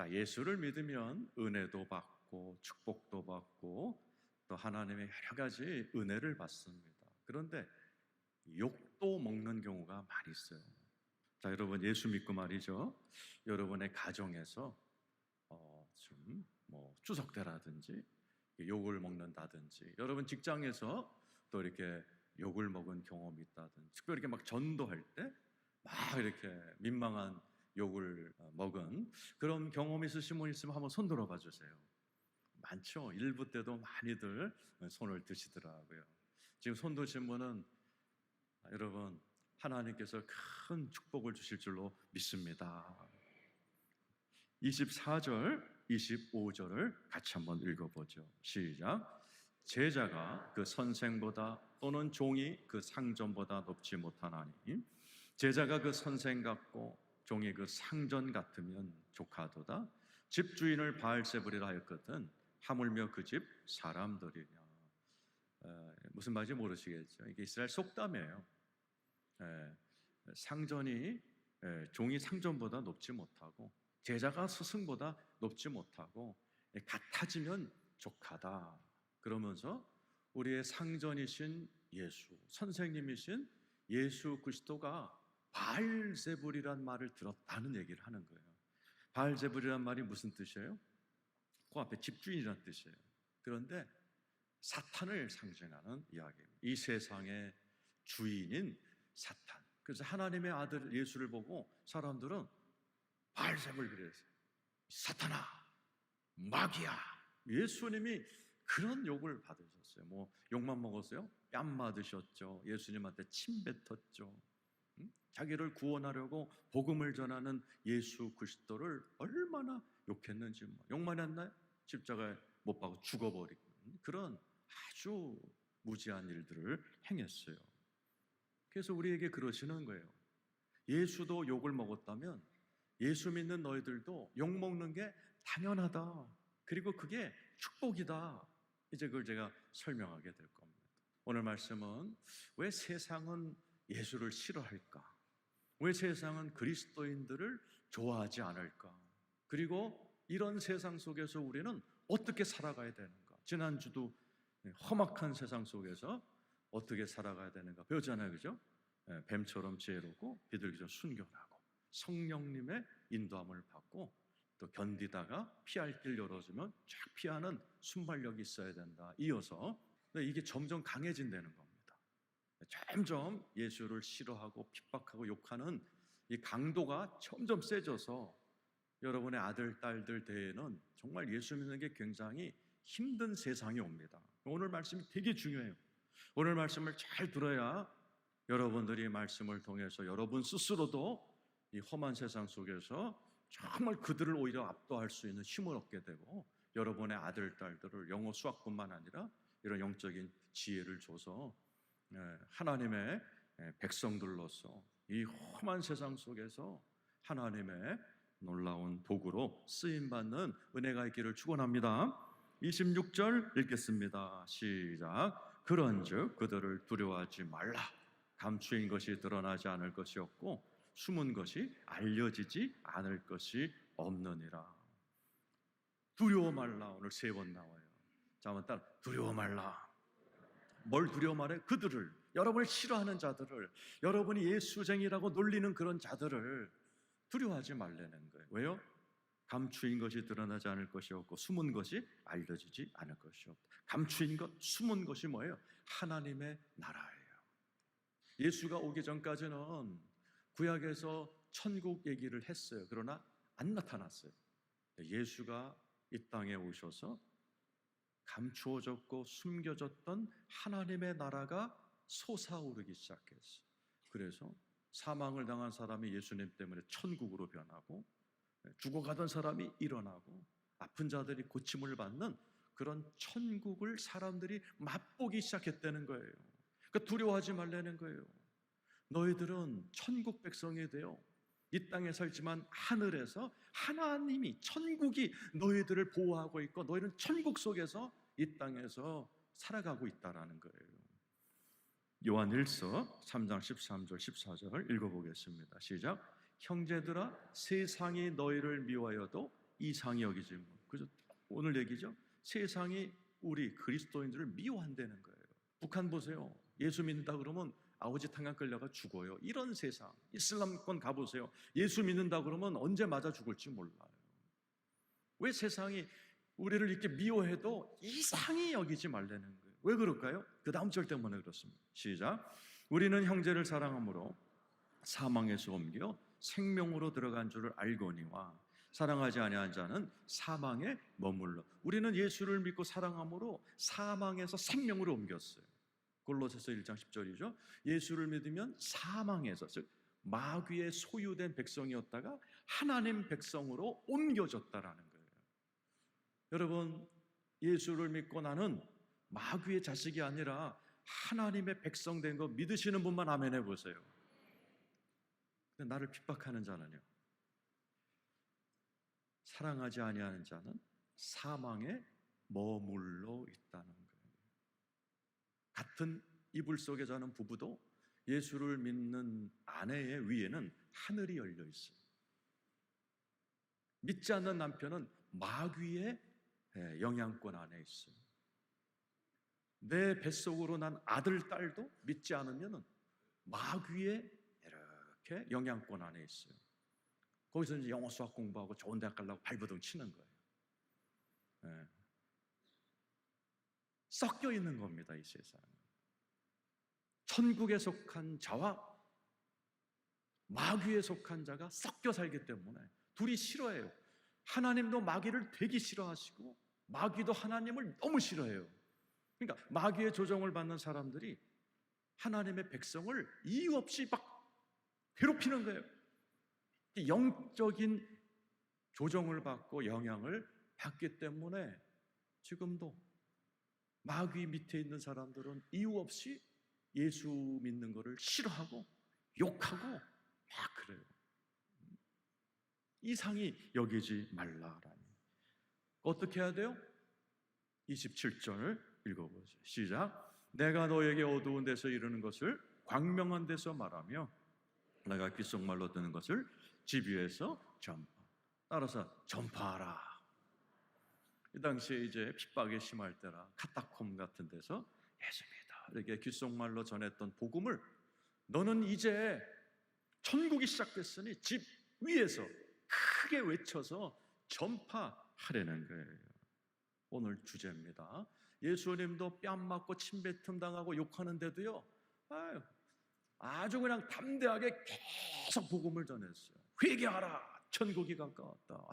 자, 예수를 믿으면 은혜도 받고 축복도 받고 또 하나님의 여러 가지 은혜를 받습니다. 그런데 욕도 먹는 경우가 많이 있어요. 자, 여러분 예수 믿고 말이죠. 여러분의 가정에서 추석 때라든지 욕을 먹는다든지, 여러분 직장에서 또 이렇게 욕을 먹은 경험이 있다든지, 특별히 이렇게 막 전도할 때 막 이렇게 민망한 욕을 먹은 그런 경험이 있으신 분 있으면 한번 손 들어봐 주세요. 많죠. 일부 때도 많이들 손을 드시더라고요. 지금 손 드신 분은 여러분 하나님께서 큰 축복을 주실 줄로 믿습니다. 24절, 25절을 같이 한번 읽어보죠. 시작. 제자가 그 선생보다 또는 종이 그 상전보다 높지 못하나니 제자가 그 선생 같고 종이 그 상전 같으면 조카도다. 집주인을 바알세불이라 하였거든 하물며 그 집 사람들이냐. 무슨 말인지 모르시겠죠. 이게 이스라엘 속담이에요. 상전이 종이 상전보다 높지 못하고 제자가 스승보다 높지 못하고 같아지면 조카다. 그러면서 우리의 상전이신 예수, 선생님이신 예수 그리스도가 바알세불이란 말을 들었다는 얘기를 하는 거예요. 바알세불이란 말이 무슨 뜻이에요? 그 앞에 집주인이라는 뜻이에요. 그런데 사탄을 상징하는 이야기입니다. 이 세상의 주인인 사탄. 그래서 하나님의 아들 예수를 보고 사람들은 바알세불 그랬어요. 사탄아, 마귀야. 예수님이 그런 욕을 받으셨어요. 욕만 먹었어요? 뺨 맞으셨죠. 예수님한테 침 뱉었죠. 자기를 구원하려고 복음을 전하는 예수 그리스도를 얼마나 욕했는지 욕만 했나요? 십자가에 못 박고 죽어버리고 그런 아주 무지한 일들을 행했어요. 그래서 우리에게 그러시는 거예요. 예수도 욕을 먹었다면 예수 믿는 너희들도 욕 먹는 게 당연하다. 그리고 그게 축복이다. 이제 그걸 제가 설명하게 될 겁니다. 오늘 말씀은 왜 세상은 예수를 싫어할까? 왜 세상은 그리스도인들을 좋아하지 않을까? 그리고 이런 세상 속에서 우리는 어떻게 살아가야 되는가? 지난주도 험악한 세상 속에서 어떻게 살아가야 되는가 배웠잖아요, 그죠? 뱀처럼 지혜롭고 비둘기처럼 순결하고 성령님의 인도함을 받고 또 견디다가 피할 길 열어주면 쫙 피하는 순발력이 있어야 된다. 이어서 이게 점점 강해진다는 겁니다. 점점 예수를 싫어하고 핍박하고 욕하는 이 강도가 점점 세져서 여러분의 아들, 딸들 대에는 정말 예수 믿는 게 굉장히 힘든 세상이 옵니다. 오늘 말씀이 되게 중요해요. 오늘 말씀을 잘 들어야 여러분들이 말씀을 통해서 여러분 스스로도 이 험한 세상 속에서 정말 그들을 오히려 압도할 수 있는 힘을 얻게 되고 여러분의 아들, 딸들을 영어, 수학뿐만 아니라 이런 영적인 지혜를 줘서 하나님의 백성들로서 이 험한 세상 속에서 하나님의 놀라운 도구로 쓰임받는 은혜가 있기를 축원합니다. 26절 읽겠습니다. 시작. 그런즉 그들을 두려워하지 말라. 감추인 것이 드러나지 않을 것이 없고 숨은 것이 알려지지 않을 것이 없느니라. 두려워 말라. 오늘 3번 나와요. 자, 한번 따라 두려워 말라. 뭘 두려워 말해? 그들을, 여러분을 싫어하는 자들을, 여러분이 예수쟁이라고 놀리는 그런 자들을 두려워하지 말라는 거예요. 왜요? 감추인 것이 드러나지 않을 것이 없고 숨은 것이 알려지지 않을 것이 없다. 감추인 것, 숨은 것이 뭐예요? 하나님의 나라예요. 예수가 오기 전까지는 구약에서 천국 얘기를 했어요. 그러나 안 나타났어요. 예수가 이 땅에 오셔서 감추어졌고 숨겨졌던 하나님의 나라가 솟아오르기 시작했어요. 그래서 사망을 당한 사람이 예수님 때문에 천국으로 변하고 죽어가던 사람이 일어나고 아픈 자들이 고침을 받는 그런 천국을 사람들이 맛보기 시작했다는 거예요. 그러니까 두려워하지 말라는 거예요. 너희들은 천국 백성이 되어 이 땅에 살지만 하늘에서 하나님이, 천국이 너희들을 보호하고 있고 너희는 천국 속에서 이 땅에서 살아가고 있다는 거예요. 요한 1서 3장 13절 14절을 읽어보겠습니다. 시작. 형제들아, 세상이 너희를 미워하여도 이상히 여기지 뭐. 그죠? 오늘 얘기죠. 세상이 우리 그리스도인들을 미워한다는 거예요. 북한 보세요. 예수 믿는다 그러면 아우지탕강 끌려가 죽어요. 이런 세상. 이슬람권 가보세요. 예수 믿는다 그러면 언제 맞아 죽을지 몰라요. 왜 세상이 우리를 이렇게 미워해도 이상히 여기지 말라는 거예요. 왜 그럴까요? 그 다음 절 때문에 그렇습니다. 시작. 우리는 형제를 사랑함으로 사망에서 옮겨 생명으로 들어간 줄을 알거니와 사랑하지 아니한 자는 사망에 머물러. 우리는 예수를 믿고 사랑함으로 사망에서 생명으로 옮겼어요. 골로새서 1장 10절이죠. 예수를 믿으면 사망에서, 즉 마귀의 소유된 백성이었다가 하나님 백성으로 옮겨졌다라는 거예요. 여러분, 예수를 믿고 나는 마귀의 자식이 아니라 하나님의 백성 된 거 믿으시는 분만 아멘 해보세요. 근데 나를 핍박하는 자는요, 사랑하지 아니하는 자는 사망에 머물러 있다는 거예요. 같은 이불 속에 자는 부부도 예수를 믿는 아내의 위에는 하늘이 열려 있어요. 믿지 않는 남편은 마귀의 영향권 안에 있어요. 내 뱃속으로 난 아들, 딸도 믿지 않으면 마귀의 이렇게 영향권 안에 있어요. 거기서 이제 영어 수학 공부하고 좋은 대학 가려고 발버둥 치는 거예요. 섞여 있는 겁니다, 이 세상은. 천국에 속한 자와 마귀에 속한 자가 섞여 살기 때문에 둘이 싫어해요. 하나님도 마귀를 되게 싫어하시고 마귀도 하나님을 너무 싫어해요. 그러니까 마귀의 조종을 받는 사람들이 하나님의 백성을 이유 없이 막 괴롭히는 거예요. 영적인 조종을 받고 영향을 받기 때문에 지금도 마귀 밑에 있는 사람들은 이유 없이 예수 믿는 것을 싫어하고 욕하고 막 그래요. 이상히 여기지 말라라니. 어떻게 해야 돼요? 27절을 읽어보세요. 시작. 내가 너에게 어두운 데서 이르는 것을 광명한 데서 말하며 내가 귓속말로 듣는 것을 집 위에서 전파. 따라서 전파하라. 이 당시에 이제 핍박이 심할 때라 카타콤 같은 데서 예수입니다 이렇게 귓속말로 전했던 복음을 너는 이제 천국이 시작됐으니 집 위에서 크게 외쳐서 전파하려는 거예요. 오늘 주제입니다. 예수님도 뺨 맞고 침뱉음 당하고 욕하는데도요, 아주 그냥 담대하게 계속 복음을 전했어요. 회개하라, 천국이 가까웠다.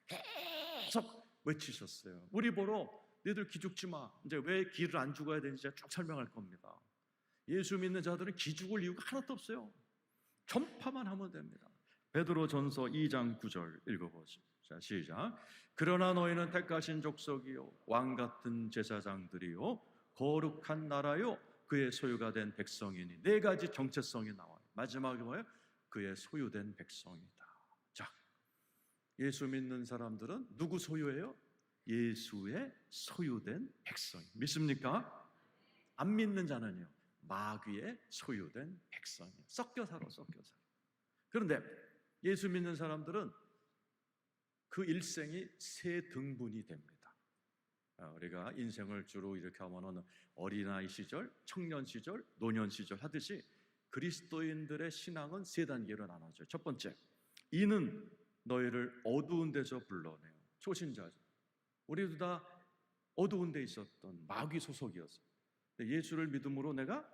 계속 외치셨어요. 우리 보러 너희들 기죽지 마. 이제 왜 기를 안 죽어야 되는지 제가 쭉 설명할 겁니다. 예수 믿는 자들은 기죽을 이유가 하나도 없어요. 전파만 하면 됩니다. 베드로전서 2장 9절 읽어보시죠. 자, 시작. 그러나 너희는 택하신 족속이요 왕 같은 제사장들이요 거룩한 나라요 그의 소유가 된 백성이니. 네 가지 정체성이 나와요. 마지막에 뭐예요? 그의 소유된 백성이다. 자, 예수 믿는 사람들은 누구 소유예요? 예수의 소유된 백성. 믿습니까? 안 믿는 자는요, 마귀의 소유된 백성이에요. 섞여 살아. 그런데 예수 믿는 사람들은 그 일생이 세 등분이 됩니다. 우리가 인생을 주로 이렇게 하면은 어린아이 시절, 청년 시절, 노년 시절 하듯이 그리스도인들의 신앙은 세 단계로 나눠져요. 첫 번째, 이는 너희를 어두운 데서 불러내요. 초신자죠. 우리도 다 어두운 데 있었던 마귀 소속이었어요. 예수를 믿음으로 내가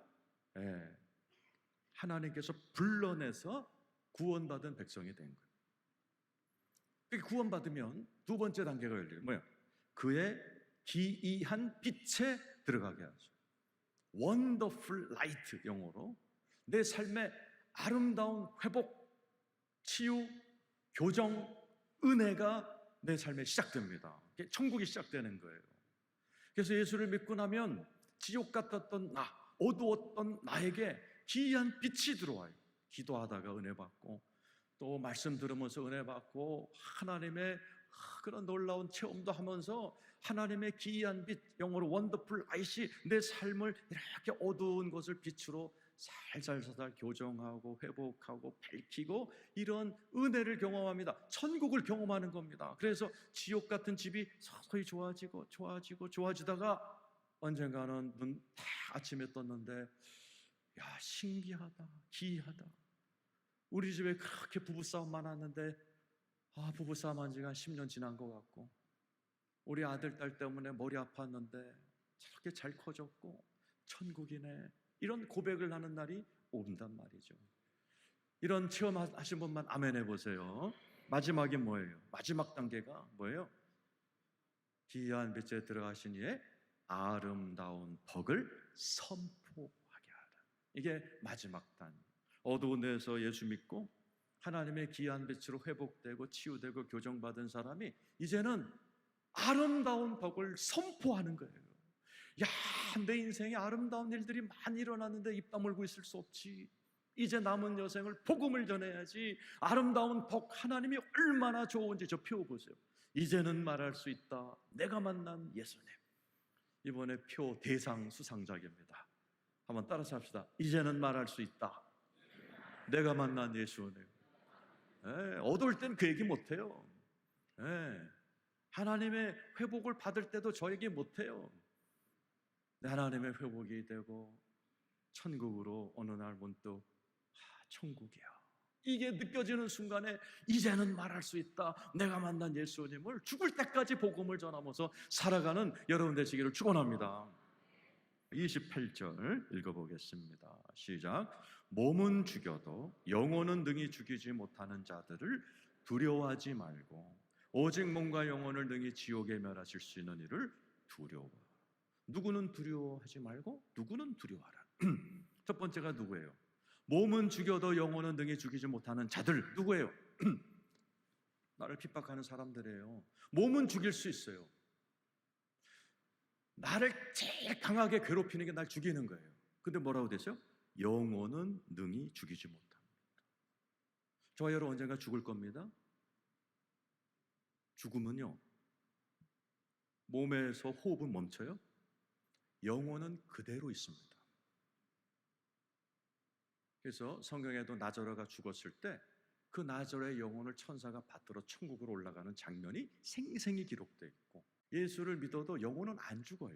하나님께서 불러내서 구원받은 백성이 된 거예요. 구원받으면 두 번째 단계가 열려요. 뭐야? 그의 기이한 빛에 들어가게 하죠. Wonderful light, 영어로. 내 삶의 아름다운 회복, 치유, 교정, 은혜가 내 삶에 시작됩니다. 천국이 시작되는 거예요. 그래서 예수를 믿고 나면 지옥 같았던 나, 어두웠던 나에게 기이한 빛이 들어와요. 기도하다가 은혜 받고 또 말씀 들으면서 은혜 받고 하나님의 그런 놀라운 체험도 하면서 하나님의 기이한 빛, 영어로 원더풀 라이트이 내 삶을 이렇게 어두운 것을 빛으로 살살살살 교정하고 회복하고 밝히고 이런 은혜를 경험합니다. 천국을 경험하는 겁니다. 그래서 지옥 같은 집이 서서히 좋아지다가 언젠가는 눈 딱 아침에 떴는데, 야, 신기하다, 기이하다. 우리 집에 그렇게 부부싸움 많았는데 부부싸움 한 지가 10년 지난 것 같고, 우리 아들, 딸 때문에 머리 아팠는데 저렇게 잘 커졌고 천국이네. 이런 고백을 하는 날이 온단 말이죠. 이런 체험하신 분만 아멘 해보세요. 마지막이 뭐예요? 마지막 단계가 뭐예요? 기이한 빛에 들어가신 이의 아름다운 덕을 선포하게 하라. 이게 마지막 단계. 어두운 데서 예수 믿고 하나님의 기이한 빛으로 회복되고 치유되고 교정받은 사람이 이제는 아름다운 덕을 선포하는 거예요. 야, 내 인생에 아름다운 일들이 많이 일어났는데 입 다물고 있을 수 없지. 이제 남은 여생을 복음을 전해야지. 아름다운 덕, 하나님이 얼마나 좋은지 저 펴보세요. 이제는 말할 수 있다. 내가 만난 예수님. 이번에 표 대상 수상작입니다. 한번 따라서 합시다. 이제는 말할 수 있다. 내가 만난 예수님. 어두울 땐 그 얘기 못해요. 하나님의 회복을 받을 때도 저 얘기 못해요. 하나님의 회복이 되고 천국으로 어느 날 문득 천국이야, 이게 느껴지는 순간에 이제는 말할 수 있다. 내가 만난 예수님을 죽을 때까지 복음을 전하면서 살아가는 여러분 되시기를 축원합니다. 28절 읽어보겠습니다. 시작. 몸은 죽여도 영혼은 능히 죽이지 못하는 자들을 두려워하지 말고 오직 몸과 영혼을 능히 지옥에 멸하실 수 있는 이를 두려워하라. 누구는 두려워하지 말고 누구는 두려워하라. 첫 번째가 누구예요? 몸은 죽여도 영혼은 능히 죽이지 못하는 자들. 누구예요? 나를 핍박하는 사람들이에요. 몸은 죽일 수 있어요. 나를 제일 강하게 괴롭히는 게 날 죽이는 거예요. 근데 뭐라고 되죠? 영혼은 능히 죽이지 못합니다. 저와 여러분 언젠가 죽을 겁니다. 죽으면요, 몸에서 호흡은 멈춰요. 영혼은 그대로 있습니다. 그래서 성경에도 나자로가 죽었을 때 그 나자로의 영혼을 천사가 받들어 천국으로 올라가는 장면이 생생히 기록되어 있고, 예수를 믿어도 영혼은 안 죽어요.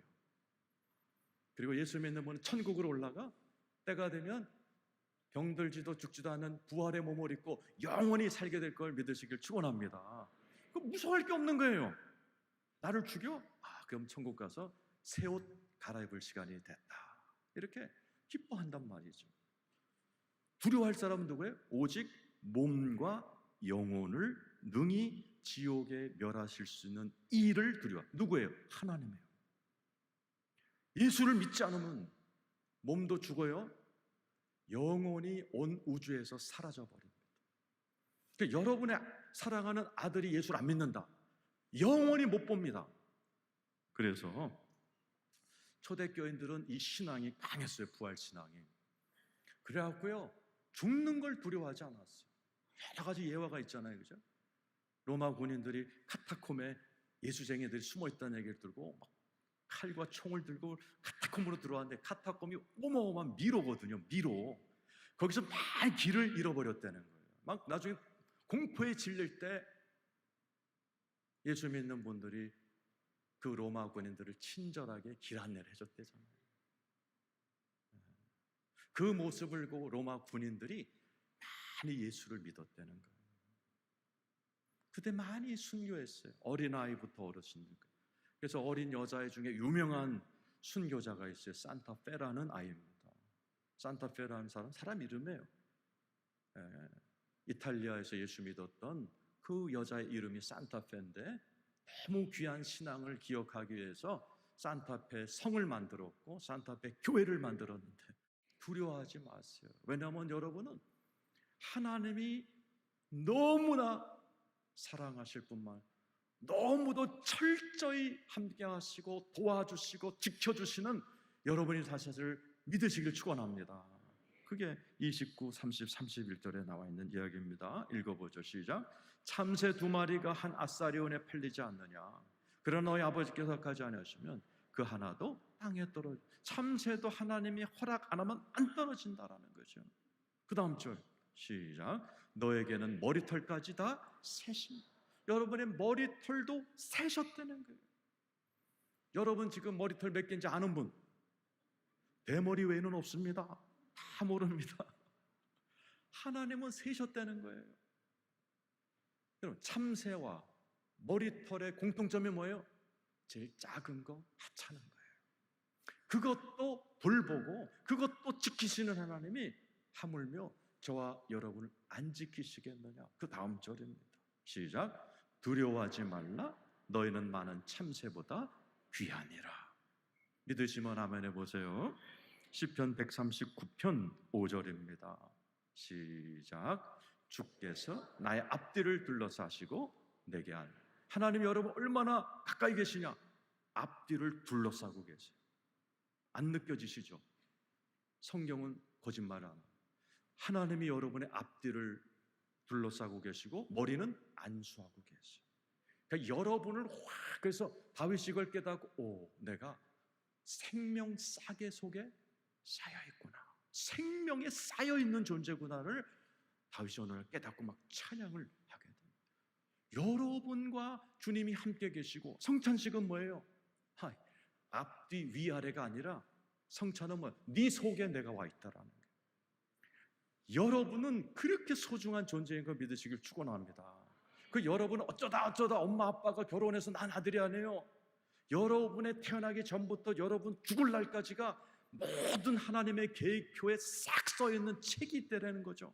그리고 예수 믿는 분은 천국으로 올라가 때가 되면 병들지도 죽지도 않는 부활의 몸을 입고 영원히 살게 될 걸 믿으시길 축원합니다. 그 무서워할 게 없는 거예요. 나를 죽여? 그럼 천국 가서 새 옷 갈아입을 시간이 됐다. 이렇게 기뻐한단 말이죠. 두려워할 사람은 누구예요? 오직 몸과 영혼을 능히 지옥에 멸하실 수 있는 이를 두려워. 누구예요? 하나님이에요. 예수를 믿지 않으면 몸도 죽어요. 영혼이 온 우주에서 사라져 버립니다. 그러니까 여러분의 사랑하는 아들이 예수를 안 믿는다, 영원히 못 봅니다. 그래서 초대교인들은 이 신앙이 강했어요. 부활 신앙이. 그래갖고요, 죽는 걸 두려워하지 않았어요. 여러 가지 예화가 있잖아요, 그죠? 로마 군인들이 카타콤에 예수쟁이들이 숨어있다는 얘기를 들고 막 칼과 총을 들고 카타콤으로 들어왔는데, 카타콤이 어마어마한 미로거든요. 미로. 거기서 막 길을 잃어버렸다는 거예요. 막 나중에 공포에 질릴 때 예수 믿는 분들이 그 로마 군인들을 친절하게 길 안내를 해줬대잖아요. 그 모습을 보고 로마 군인들이 많이 예수를 믿었다는 거예요. 그때 많이 순교했어요. 어린아이부터 어르신들. 그래서 어린 여자애 중에 유명한 순교자가 있어요. 산타페라는 아이입니다. 산타페라는 사람 이름이에요. 이탈리아에서 예수 믿었던 그 여자의 이름이 산타페인데, 너무 귀한 신앙을 기억하기 위해서 산타페 성을 만들었고 산타페 교회를 만들었는데, 두려워하지 마세요. 왜냐하면 여러분은 하나님이 너무나 사랑하실 뿐만 너무도 철저히 함께 하시고 도와주시고 지켜주시는 여러분이 사실을 믿으시길 축원합니다. 그게 29, 30, 31절에 나와 있는 이야기입니다. 읽어보죠. 시작. 참새 2마리가 한 아사리온에 팔리지 않느냐? 그러나 너희 아버지께서 가지 않으시면 그 하나도 땅에 떨어져. 참새도 하나님이 허락 안 하면 안 떨어진다라는 거죠. 그 다음 절 시작. 너에게는 머리털까지 다 새신. 여러분의 머리털도 새셨다는 거예요. 여러분 지금 머리털 몇 개인지 아는 분? 대머리 외에는 없습니다. 다 모릅니다. 하나님은 세셨다는 거예요. 여러분 참새와 머리털의 공통점이 뭐예요? 제일 작은 거 하찮은 거예요. 그것도 돌보고 그것도 지키시는 하나님이 하물며 저와 여러분을 안 지키시겠느냐. 그 다음 절입니다. 시작. 두려워하지 말라. 너희는 많은 참새보다 귀하니라. 믿으시면 아멘 해보세요. 시편 139편 5절입니다. 시작. 주께서 나의 앞뒤를 둘러싸시고 내게 한. 하나님 여러분 얼마나 가까이 계시냐? 앞뒤를 둘러싸고 계세요. 안 느껴지시죠? 성경은 거짓말 안 해요. 하나님이 여러분의 앞뒤를 둘러싸고 계시고 머리는 안수하고 계세요. 그러니까 여러분을 확, 그래서 다윗이 이걸 깨닫고 내가 생명 싸개 속에 쌓여있구나, 생명에 쌓여있는 존재구나를 다윗이 오늘 깨닫고 막 찬양을 하게 됩니다. 여러분과 주님이 함께 계시고, 성찬식은 뭐예요? 앞뒤 위아래가 아니라 성찬은 뭐예요? 네 속에 내가 와 있다라는 거예요. 여러분은 그렇게 소중한 존재인 걸 믿으시길 축원합니다. 그 여러분은 어쩌다 엄마 아빠가 결혼해서 난 아들이 아니에요. 여러분의 태어나기 전부터 여러분 죽을 날까지가 모든 하나님의 계획표에 싹 써있는 책이 있다는 거죠.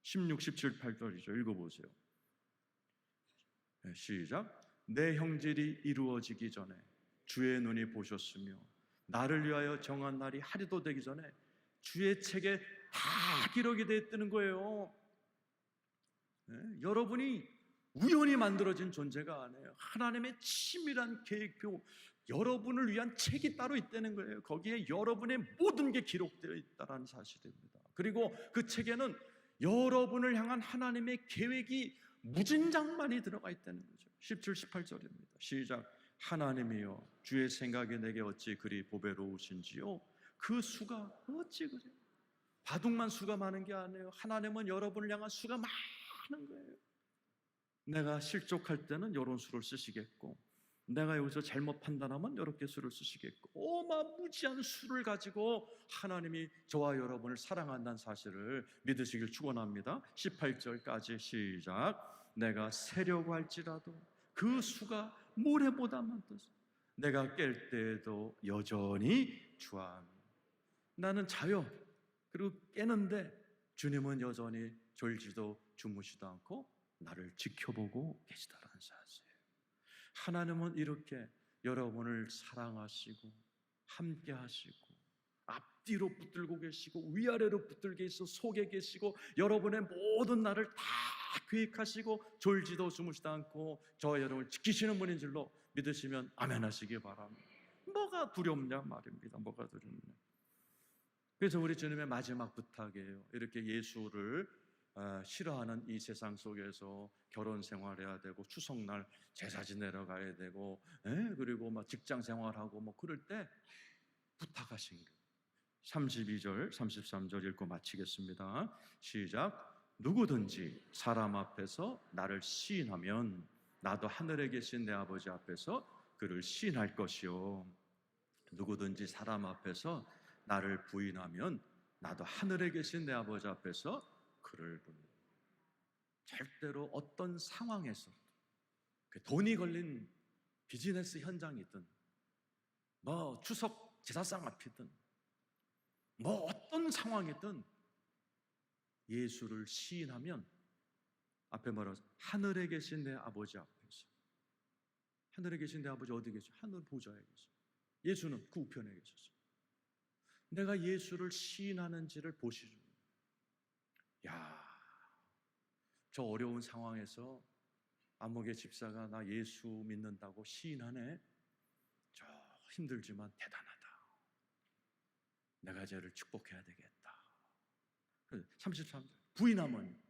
16, 17, 8절이죠. 읽어보세요. 시작. 내 형질이 이루어지기 전에 주의 눈이 보셨으며 나를 위하여 정한 날이 하루도 되기 전에 주의 책에 다 기록이 되어 있다는 거예요. 여러분이 우연히 만들어진 존재가 아니에요. 하나님의 치밀한 계획표, 여러분을 위한 책이 따로 있다는 거예요. 거기에 여러분의 모든 게 기록되어 있다는 사실입니다. 그리고 그 책에는 여러분을 향한 하나님의 계획이 무진장만이 들어가 있다는 거죠. 17, 18절입니다. 시작. 하나님이여 주의 생각이 내게 어찌 그리 보배로우신지요. 그 수가 어찌 그래요. 바둑만 수가 많은 게 아니에요. 하나님은 여러분을 향한 수가 많은 거예요. 내가 실족할 때는 이런 수를 쓰시겠고, 내가 여기서 잘못 판단하면 이렇게 수를 쓰시겠고, 어마무지한 수를 가지고 하나님이 저와 여러분을 사랑한다는 사실을 믿으시길 축원합니다. 18절까지 시작. 내가 세려고 할지라도 그 수가 모래보다 많듯 내가 깰 때에도 여전히 주함. 나는 자요. 그리고 깨는데 주님은 여전히 졸지도 주무시도 않고 나를 지켜보고 계시다라는 사실이에요. 하나님은 이렇게 여러분을 사랑하시고 함께 하시고 앞뒤로 붙들고 계시고 위아래로 붙들게 있어 속에 계시고 여러분의 모든 날을 다 계획하시고 졸지도 주무시도 않고 저와 여러분을 지키시는 분인 줄로 믿으시면 아멘 하시기 바랍니다. 뭐가 두렵냐 말입니다. 뭐가 두렵냐. 그래서 우리 주님의 마지막 부탁이에요. 이렇게 예수를 싫어하는 이 세상 속에서 결혼 생활해야 되고 추석날 제사 지내러 가야 되고 그리고 막 직장 생활하고 뭐 그럴 때 부탁하신 거예요. 32절, 33절 읽고 마치겠습니다. 시작. 누구든지 사람 앞에서 나를 시인하면 나도 하늘에 계신 내 아버지 앞에서 그를 시인할 것이요. 누구든지 사람 앞에서 나를 부인하면 나도 하늘에 계신 내 아버지 앞에서 그를 부인한다. 절대로 어떤 상황에서 돈이 걸린 비즈니스 현장이든 뭐 추석 제사상 앞이든 뭐 어떤 상황이든 예수를 시인하면 앞에 뭐라고 하세요? 하늘에 계신 내 아버지 앞에서. 하늘에 계신 내 아버지 어디 계세요? 하늘 보좌에 계세요. 예수는 그 우편에 계셨어요. 내가 예수를 시인하는지를 보시죠. 야, 저 어려운 상황에서 안목의 집사가 나 예수 믿는다고 시인하네. 저 힘들지만 대단하다. 내가 쟤를 축복해야 되겠다. 33절 부인하면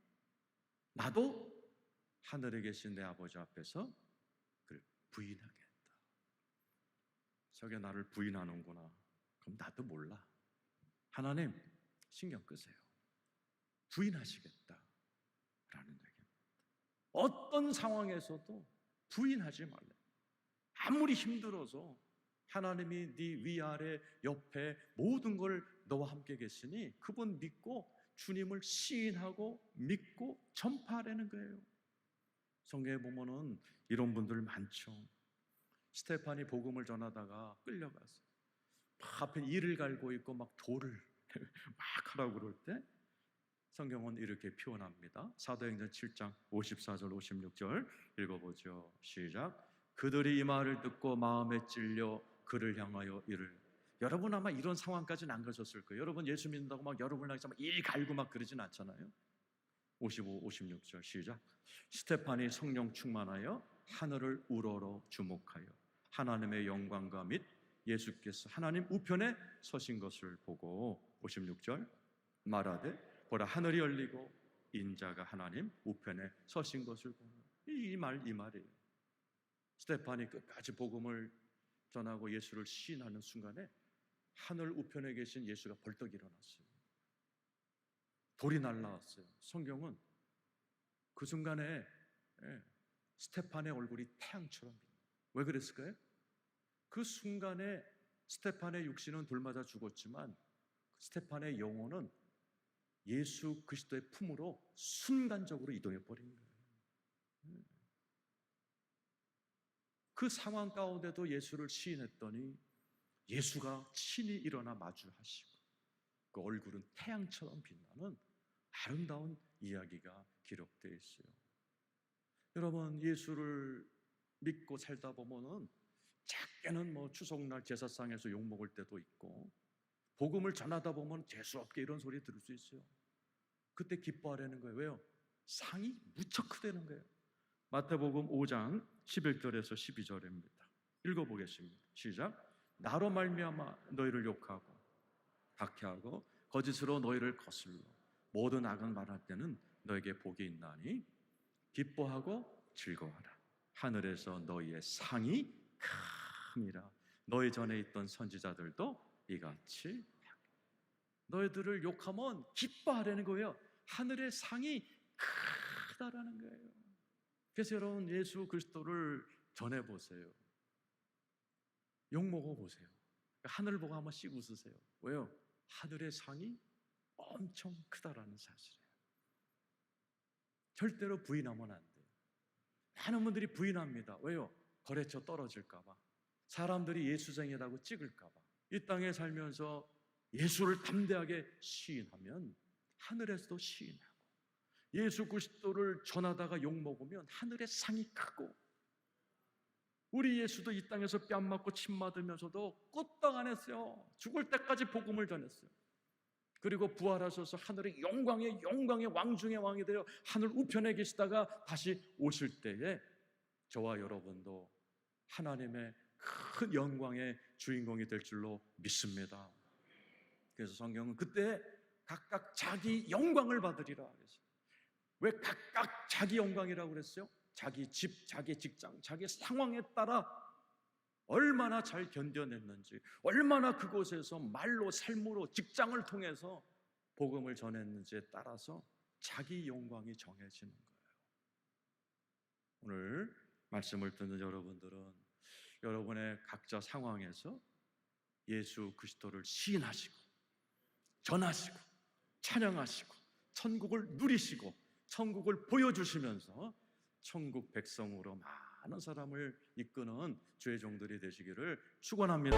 나도 하늘에 계신 내 아버지 앞에서 그를 부인하겠다. 저게 나를 부인하는구나. 그럼 나도 몰라. 하나님 신경 끄세요. 부인하시겠다라는 얘기입니다. 어떤 상황에서도 부인하지 말래. 아무리 힘들어서 하나님이 네 위아래 옆에 모든 걸 너와 함께 계시니 그분 믿고 주님을 시인하고 믿고 전파하라는 거예요. 성경에 보면은 이런 분들 많죠. 스테판이 복음을 전하다가 끌려가서 앞에 이를 갈고 있고 막 돌을 막 하라고 그럴 때 성경은 이렇게 표현합니다. 사도행전 7장 54절 56절 읽어보죠. 시작. 그들이 이 말을 듣고 마음에 찔려 그를 향하여 이를. 여러분 아마 이런 상황까지는 안 가셨을 거예요. 여러분 예수 믿는다고 막 여러분을 향해서 막 일 갈고 막 그러진 않잖아요. 55, 56절 시작. 스테판이 성령 충만하여 하늘을 우러러 주목하여 하나님의 영광과 및 예수께서 하나님 우편에 서신 것을 보고 56절 말하되 보라 하늘이 열리고 인자가 하나님 우편에 서신 것을 보고 이 말이에요. 스테판이 끝까지 복음을 전하고 예수를 시인하는 순간에 하늘 우편에 계신 예수가 벌떡 일어났어요. 돌이 날라왔어요. 성경은 그 순간에 스테판의 얼굴이 태양처럼 빛나요. 왜 그랬을까요? 그 순간에 스테판의 육신은 돌 맞아 죽었지만 스테판의 영혼은 예수 그리스도의 품으로 순간적으로 이동해 버린 거예요. 그 상황 가운데도 예수를 시인했더니 예수가 친히 일어나 마주하시고 그 얼굴은 태양처럼 빛나는 아름다운 이야기가 기록되어 있어요. 여러분 예수를 믿고 살다 보면은 작게는 뭐 추석날 제사상에서 욕먹을 때도 있고 복음을 전하다 보면 재수없게 이런 소리 들을 수 있어요. 그때 기뻐하라는 거예요. 왜요? 상이 무척 크다는 거예요. 마태복음 5장 11절에서 12절입니다. 읽어보겠습니다. 시작. 나로 말미암아 너희를 욕하고 박해하고 거짓으로 너희를 거슬러 모든 악은 말할 때는 너에게 복이 있나니 기뻐하고 즐거워하라. 하늘에서 너희의 상이 큼이라. 너희 전에 있던 선지자들도 이같이 너희들을 욕하면 기뻐하라는 거예요. 하늘의 상이 크다라는 거예요. 그래서 여러분 예수 그리스도를 전해보세요. 욕먹어보세요. 하늘을 보고 한 번씩 웃으세요. 왜요? 하늘의 상이 엄청 크다라는 사실이에요. 절대로 부인하면 안 돼요. 많은 분들이 부인합니다. 왜요? 거래처 떨어질까 봐, 사람들이 예수쟁이라고 찍을까 봐. 이 땅에 살면서 예수를 담대하게 시인하면 하늘에서도 시인하고, 예수 그리스도를 전하다가 욕먹으면 하늘의 상이 크고, 우리 예수도 이 땅에서 뺨 맞고 침 맞으면서도 끄떡 안 했어요. 죽을 때까지 복음을 전했어요. 그리고 부활하셔서 하늘의 영광의 왕 중의 왕이 되어 하늘 우편에 계시다가 다시 오실 때에 저와 여러분도 하나님의 큰 영광의 주인공이 될 줄로 믿습니다. 그래서 성경은 그때 각각 자기 영광을 받으리라 그랬어요. 왜 각각 자기 영광이라고 그랬어요? 자기 집, 자기 직장, 자기 상황에 따라 얼마나 잘 견뎌냈는지, 얼마나 그곳에서 말로, 삶으로, 직장을 통해서 복음을 전했는지에 따라서 자기 영광이 정해지는 거예요. 오늘 말씀을 듣는 여러분들은 여러분의 각자 상황에서 예수 그리스도를 시인하시고 전하시고 찬양하시고 천국을 누리시고 천국을 보여주시면서 천국 백성으로 많은 사람을 이끄는 주의 종들이 되시기를 축원합니다.